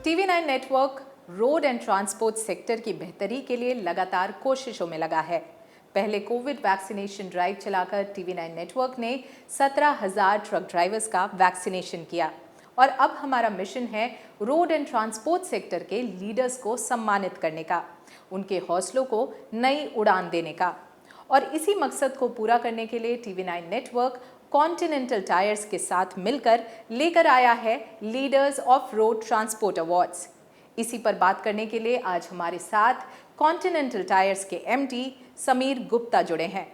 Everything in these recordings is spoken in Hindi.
TV9 network road and transport sector की बेहतरी के लिए लगातार कोशिशों में लगा है। पहले कोविड वैक्सीनेशन ड्राइव चलाकर TV9 नेटवर्क ने 17,000 ट्रक ड्राइवर्स का वैक्सीनेशन किया और अब हमारा मिशन है रोड एंड ट्रांसपोर्ट सेक्टर के लीडर्स को सम्मानित करने का, उनके हौसलों को नई उड़ान देने का। और इसी मकसद को पूरा करने के लिए TV9 नेटवर्क कॉन्टिनेंटल टायर्स के साथ मिलकर लेकर आया है leaders of road transport awards. इसी पर बात करने के लिए आज हमारे साथ कॉन्टिनेंटल टायर्स के MD समीर गुप्ता जुड़े हैं।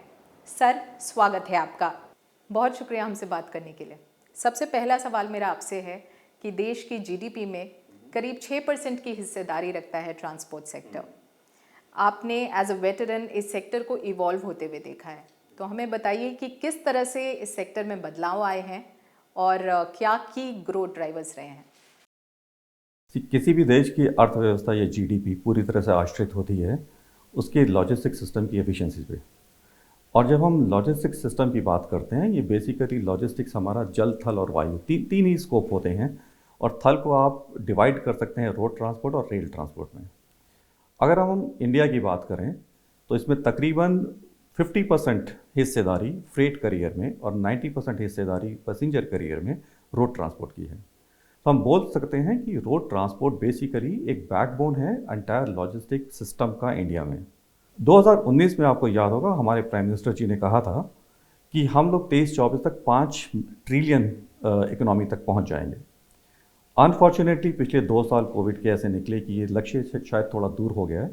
सर, स्वागत है आपका। बहुत शुक्रिया हमसे बात करने के लिए। सबसे पहला सवाल मेरा आपसे है कि देश की GDP में करीब 6% की हिस्सेदारी रखता है ट्रांसपोर्ट सेक्टर। आपने एज अ वेटरन इस सेक्टर को इवॉल्व होते हुए देखा है, तो हमें बताइए कि किस तरह से इस सेक्टर में बदलाव आए हैं और क्या की ग्रोथ ड्राइवर्स रहे हैं। किसी भी देश की अर्थव्यवस्था या GDP पूरी तरह से आश्रित होती है उसके लॉजिस्टिक सिस्टम की एफिशिएंसी पे। और जब हम लॉजिस्टिक सिस्टम की बात करते हैं, ये बेसिकली लॉजिस्टिक्स हमारा जल, थल और वायु तीन ही स्कोप होते हैं। और थल को आप डिवाइड कर सकते हैं रोड ट्रांसपोर्ट और रेल ट्रांसपोर्ट में। अगर हम इंडिया की बात करें तो इसमें तकरीबन 50% हिस्सेदारी फ्रेट करियर में और 90% हिस्सेदारी पैसेंजर करियर में रोड ट्रांसपोर्ट की है। तो हम बोल सकते हैं कि रोड ट्रांसपोर्ट बेसिकली एक बैकबोन है एंटायर लॉजिस्टिक सिस्टम का इंडिया में। 2019 में आपको याद होगा हमारे प्राइम मिनिस्टर जी ने कहा था कि हम लोग 23-24 तक 5 ट्रिलियन इकोनॉमी तक पहुंच जाएंगे। अनफॉर्चुनेटली पिछले 2 साल कोविड के ऐसे निकले कि ये लक्ष्य से शायद थोड़ा दूर हो गया है,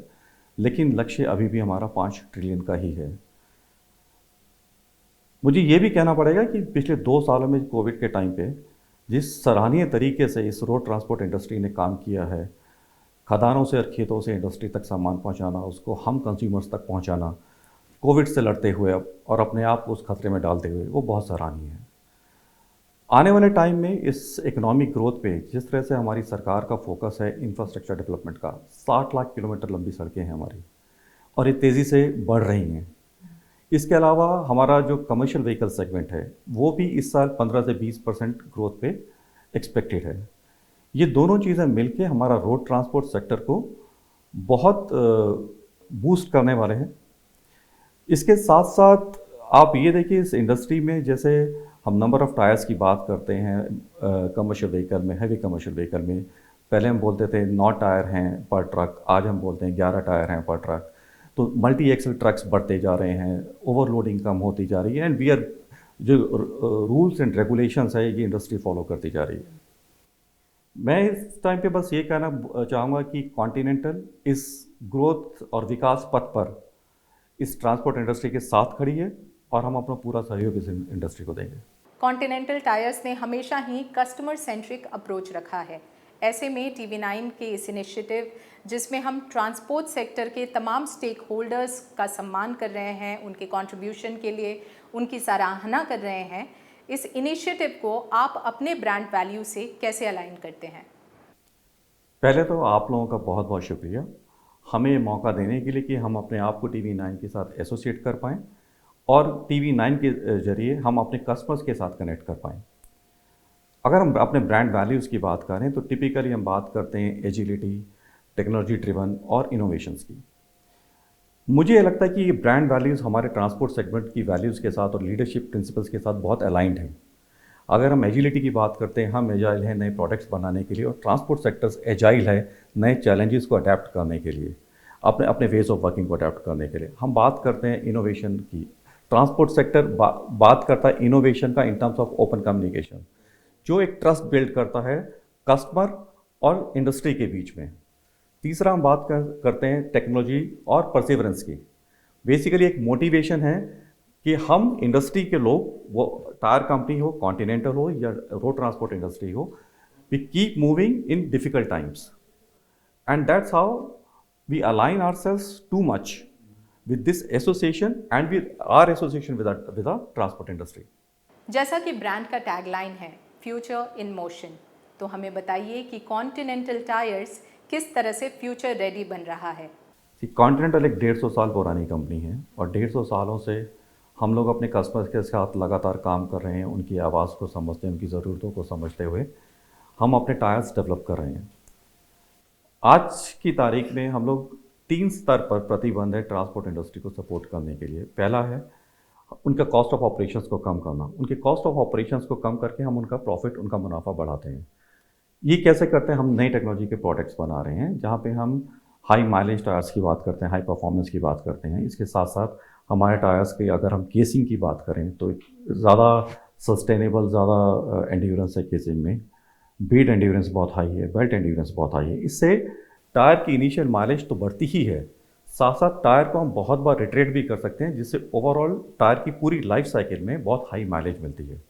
लेकिन लक्ष्य अभी भी हमारा 5 ट्रिलियन का ही है। मुझे ये भी कहना पड़ेगा कि पिछले 2 सालों में कोविड के टाइम पे जिस सराहनीय तरीके से इस रोड ट्रांसपोर्ट इंडस्ट्री ने काम किया है, खदानों से और खेतों से इंडस्ट्री तक सामान पहुंचाना, उसको हम कंज्यूमर्स तक पहुंचाना, कोविड से लड़ते हुए और अपने आप को उस खतरे में डालते हुए, वो बहुत सराहनीय है। आने वाले टाइम में इस इकोनॉमिक ग्रोथ पे जिस तरह से हमारी सरकार का फोकस है इंफ्रास्ट्रक्चर डेवलपमेंट का, 60 लाख किलोमीटर लंबी सड़कें हैं हमारी और ये तेज़ी से बढ़ रही हैं। इसके अलावा हमारा जो कमर्शियल व्हीकल सेगमेंट है वो भी इस साल 15 से 20% ग्रोथ पे एक्सपेक्टेड है। ये दोनों चीज़ें मिलके हमारा रोड ट्रांसपोर्ट सेक्टर को बहुत बूस्ट करने वाले हैं। इसके साथ साथ आप ये देखिए इस इंडस्ट्री में जैसे हम नंबर ऑफ़ टायर्स की बात करते हैं कमर्शियल व्हीकल में, हैवी कमर्शियल व्हीकल में पहले हम बोलते थे 9 टायर हैं पर ट्रक, आज हम बोलते हैं 11 टायर हैं पर ट्रक। तो मल्टी एक्सल ट्रक्स बढ़ते जा रहे हैं, ओवरलोडिंग कम होती जा रही है एंड जो रूल्स एंड रेगुलेशंस है ये इंडस्ट्री फॉलो करती जा रही है। मैं इस टाइम पे बस ये कहना चाहूँगा कि कॉन्टिनेंटल इस ग्रोथ और विकास पथ पर इस ट्रांसपोर्ट इंडस्ट्री के साथ खड़ी है और हम अपना पूरा सहयोग इस इंडस्ट्री को देंगे। कॉन्टिनेंटल टायर्स ने हमेशा ही कस्टमर सेंट्रिक अप्रोच रखा है। ऐसे में TV9 के इस इनिशिएटिव जिसमें हम ट्रांसपोर्ट सेक्टर के तमाम स्टेक होल्डर्स का सम्मान कर रहे हैं, उनके कंट्रीब्यूशन के लिए उनकी सराहना कर रहे हैं, इस इनिशिएटिव को आप अपने ब्रांड वैल्यू से कैसे अलाइन करते हैं? पहले तो आप लोगों का बहुत बहुत शुक्रिया हमें मौका देने के लिए कि हम अपने आप को TV9 के साथ एसोसिएट कर पाएँ और TV9 के जरिए हम अपने कस्टमर्स के साथ कनेक्ट कर पाएँ। अगर हम अपने ब्रांड वैल्यूज़ की बात करें तो टिपिकली हम बात करते हैं एजिलिटी, टेक्नोलॉजी ड्रिवन और इनोवेशंस की। मुझे लगता है कि ये ब्रांड वैल्यूज़ हमारे ट्रांसपोर्ट सेगमेंट की वैल्यूज़ के साथ और लीडरशिप प्रिंसिपल्स के साथ बहुत अलाइंड हैं। अगर हम एजिलिटी की बात करते हैं, हम एजाइल हैं नए प्रोडक्ट्स बनाने के लिए और ट्रांसपोर्ट सेक्टर्स एजाइल है नए चैलेंजेस को अडेप्ट करने के लिए, अपने अपने वेज ऑफ वर्किंग को अडेप्ट करने के लिए। हम बात करते हैं इनोवेशन की, ट्रांसपोर्ट सेक्टर बात करता है इनोवेशन का in terms of open communication, जो एक ट्रस्ट बिल्ड करता है कस्टमर और इंडस्ट्री के बीच में। तीसरा हम बात करते हैं टेक्नोलॉजी और परसिवरेंस की। बेसिकली एक मोटिवेशन है कि हम इंडस्ट्री के लोग, वो टायर कंपनी हो, कॉन्टिनेंटल हो या रोड ट्रांसपोर्ट इंडस्ट्री हो, we keep moving in difficult times and that's how we align ourselves too much with this association and with our association with the transport industry. जैसा कि ब्रांड का टैगलाइन है फ्यूचर इन मोशन, तो हमें बताइए कि कॉन्टिनेंटल टायर्स किस तरह से फ्यूचर रेडी बन रहा है। कॉन्टिनेंटल एक 150 साल पुरानी कंपनी है और 150 सालों से हम लोग अपने कस्टमर्स के साथ लगातार काम कर रहे हैं, उनकी आवाज़ को समझते हैं, उनकी ज़रूरतों को समझते हुए हम अपने टायर्स डेवलप कर रहे हैं। आज की तारीख में हम लोग 3 स्तर पर प्रतिबंध है ट्रांसपोर्ट इंडस्ट्री को सपोर्ट करने के लिए। पहला है उनका कॉस्ट ऑफ ऑपरेशंस को कम करना। उनके कॉस्ट ऑफ ऑपरेशंस को कम करके हम उनका प्रॉफिट, उनका मुनाफा बढ़ाते हैं। ये कैसे करते हैं? हम नई टेक्नोलॉजी के प्रोडक्ट्स बना रहे हैं, जहाँ पे हम हाई माइलेज टायर्स की बात करते हैं, हाई परफॉर्मेंस की बात करते हैं। इसके साथ साथ हमारे टायर्स की अगर हम केसिंग की बात करें तो ज़्यादा सस्टेनेबल, ज़्यादा एंड्योरेंस है केसिंग में। बीट एंड्योरेंस बहुत हाई है, बेल्ट एंड्योरेंस बहुत हाई है। इससे टायर की इनिशियल माइलेज तो बढ़ती ही है, साथ साथ टायर को हम बहुत बार रिट्रेट भी कर सकते हैं, जिससे ओवरऑल टायर की पूरी लाइफ साइकिल में बहुत हाई माइलेज मिलती है।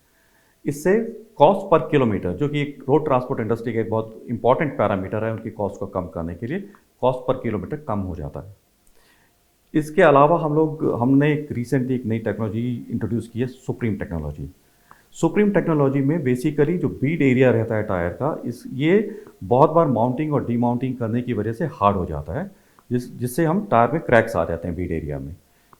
इससे कॉस्ट पर किलोमीटर, जो कि एक रोड ट्रांसपोर्ट इंडस्ट्री का एक बहुत इंपॉर्टेंट पैरामीटर है उनकी कॉस्ट को कम करने के लिए, कॉस्ट पर किलोमीटर कम हो जाता है। इसके अलावा हमने एक रिसेंटली एक नई टेक्नोलॉजी इंट्रोड्यूस की है, सुप्रीम टेक्नोलॉजी। सुप्रीम टेक्नोलॉजी में बेसिकली जो बीड एरिया रहता है टायर का, ये बहुत बार माउंटिंग और डीमाउंटिंग करने की वजह से हार्ड हो जाता है, जिससे हम टायर में क्रैक्स आ जाते हैं बीड एरिया में।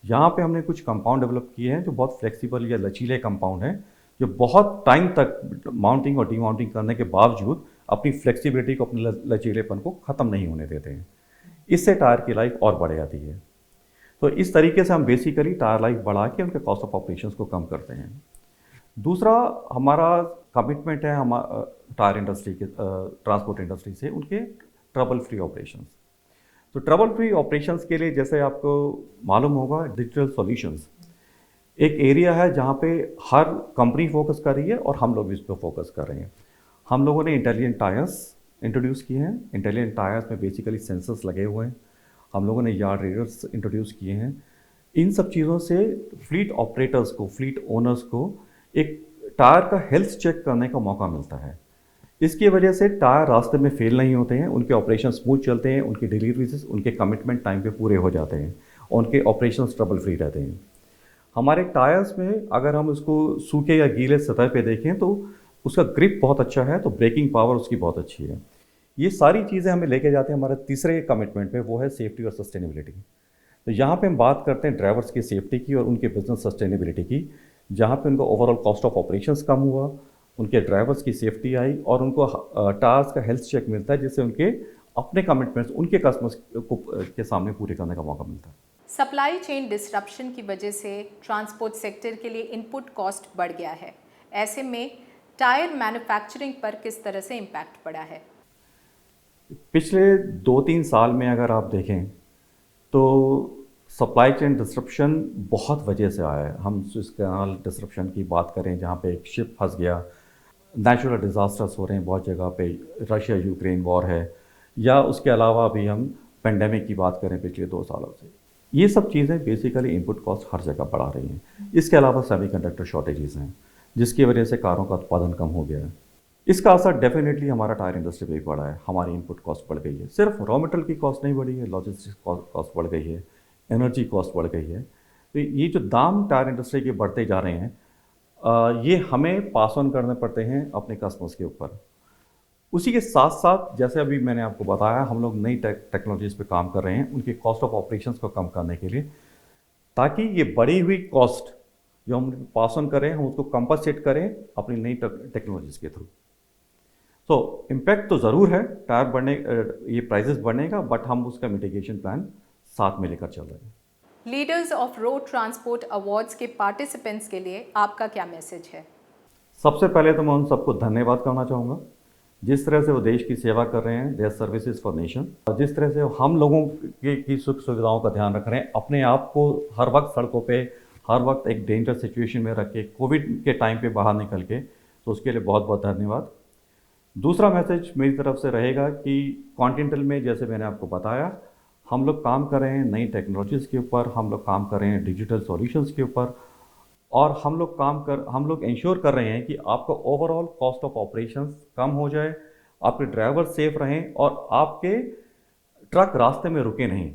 यहाँ पे हमने कुछ कंपाउंड डेवलप किए हैं जो बहुत फ्लेक्सिबल या लचीले कंपाउंड हैं, जो बहुत टाइम तक माउंटिंग और डीमाउंटिंग करने के बावजूद अपनी फ्लेक्सिबिलिटी को, अपने लचीलेपन को ख़त्म नहीं होने देते हैं। इससे टायर की लाइफ और बढ़ जाती है। तो इस तरीके से हम बेसिकली टायर लाइफ बढ़ा के उनके कॉस्ट ऑफ ऑपरेशंस को कम करते हैं। दूसरा हमारा कमिटमेंट है टायर इंडस्ट्री के, ट्रांसपोर्ट इंडस्ट्री से उनके ट्रबल फ्री ऑपरेशंस। तो ट्रबल फ्री ऑपरेशंस के लिए जैसे आपको मालूम होगा, डिजिटल सॉल्यूशंस एक एरिया है जहाँ पे हर कंपनी फोकस कर रही है और हम लोग भी इस पर फोकस कर रहे हैं। हम लोगों ने इंटेलिजेंट टायर्स इंट्रोड्यूस किए हैं। इंटेलिजेंट टायर्स में बेसिकली सेंसर्स लगे हुए हैं। हम लोगों ने यार्ड रीडर्स इंट्रोड्यूस किए हैं। इन सब चीज़ों से फ्लीट ऑपरेटर्स को, फ्लीट ओनर्स को एक टायर का हेल्थ चेक करने का मौका मिलता है। इसकी वजह से टायर रास्ते में फेल नहीं होते हैं, उनके ऑपरेशन स्मूथ चलते हैं, उनकी डिलीवरीज, उनके कमिटमेंट टाइम पे पूरे हो जाते हैं और उनके ऑपरेशन ट्रबल फ्री रहते हैं। हमारे टायर्स में अगर हम उसको सूखे या गीले सतह पे देखें तो उसका ग्रिप बहुत अच्छा है, तो ब्रेकिंग पावर उसकी बहुत अच्छी है। ये सारी चीज़ें हमें लेके जाते हैं हमारे तीसरे कमिटमेंट पे, वो है सेफ्टी और सस्टेनेबिलिटी। तो यहाँ पे हम बात करते हैं ड्राइवर्स की सेफ्टी की और उनके बिजनेस सस्टेनेबिलिटी की, जहाँ पे उनका ओवरऑल कॉस्ट ऑफ ऑपरेशंस कम हुआ, उनके ड्राइवर्स की सेफ्टी आई और उनको टायर्स का हेल्थ चेक मिलता है, जिससे उनके अपने कमिटमेंट्स उनके कस्टमर्स को के सामने पूरे करने का मौका मिलता है। सप्लाई चेन डिस्रप्शन की वजह से ट्रांसपोर्ट सेक्टर के लिए इनपुट कॉस्ट बढ़ गया है। ऐसे में टायर मैन्युफैक्चरिंग पर किस तरह से इम्पैक्ट पड़ा है? पिछले 2-3 साल में अगर आप देखें तो सप्लाई चेन डिस्रप्शन बहुत वजह से आया है। हम स्विस कैनाल डिस्रप्शन की बात करें, जहाँ पे एक शिप फंस गया, नेचुरल डिज़ास्टर्स हो रहे हैं बहुत जगह पे, रशिया यूक्रेन वॉर है, या उसके अलावा भी हम पेंडेमिक की बात करें पिछले 2 सालों से। ये सब चीज़ें बेसिकली इनपुट कॉस्ट हर जगह बढ़ा रही हैं। इसके अलावा सेमीकंडक्टर शॉर्टेजेस हैं, जिसकी वजह से कारों का उत्पादन कम हो गया है। इसका असर डेफिनेटली हमारा टायर इंडस्ट्री पे भी पड़ा है। हमारी इनपुट कॉस्ट बढ़ गई है। सिर्फ रॉ मटेरियल की कॉस्ट नहीं बढ़ी है, लॉजिस्टिक्स कॉस्ट बढ़ गई है, एनर्जी कॉस्ट बढ़ गई है। तो ये जो दाम टायर इंडस्ट्री के बढ़ते जा रहे हैं, ये हमें पास ऑन करने पड़ते हैं अपने कस्टमर्स के ऊपर। उसी के साथ साथ जैसे अभी मैंने आपको बताया, हम लोग नई टेक्नोलॉजीज़ पे काम कर रहे हैं उनके कॉस्ट ऑफ ऑपरेशंस को कम करने के लिए, ताकि ये बढ़ी हुई कॉस्ट जो हम पास ऑन करें, हम उसको कंपनसेट करें अपनी नई टेक्नोलॉजीज़ के थ्रू। तो इम्पैक्ट तो ज़रूर है टायर बढ़ने, ये प्राइसेस बढ़ने का, बट हम उसका मिटिगेशन प्लान साथ में लेकर चल रहे हैं। Leaders of road transport awards के पार्टिसिपेंट्स के लिए आपका क्या मैसेज है? सबसे पहले तो मैं उन सबको धन्यवाद करना चाहूँगा, जिस तरह से वो देश की सेवा कर रहे हैं, देयर सर्विसेज फॉर नेशन, और जिस तरह से हम लोगों की सुख सुविधाओं का ध्यान रख रहे हैं, अपने आप को हर वक्त सड़कों पे, हर वक्त एक डेंजर सिचुएशन में रख के, कोविड के टाइम पे बाहर निकल के, तो उसके लिए बहुत बहुत धन्यवाद। दूसरा मैसेज मेरी तरफ से रहेगा कि कॉन्टिनेंटल में, जैसे मैंने आपको बताया, हम लोग काम कर रहे हैं नई टेक्नोलॉजीज़ के ऊपर, हम लोग काम कर रहे हैं डिजिटल सॉल्यूशंस के ऊपर, और हम लोग इंश्योर कर रहे हैं कि आपका ओवरऑल कॉस्ट ऑफ ऑपरेशंस कम हो जाए, आपके ड्राइवर सेफ रहें और आपके ट्रक रास्ते में रुके नहीं,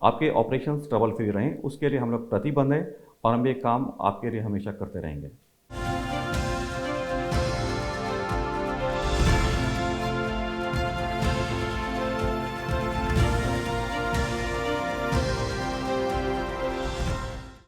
आपके ऑपरेशंस ट्रबल फ्री रहें। उसके लिए हम लोग प्रतिबद्ध हैं और हम ये काम आपके लिए हमेशा करते रहेंगे।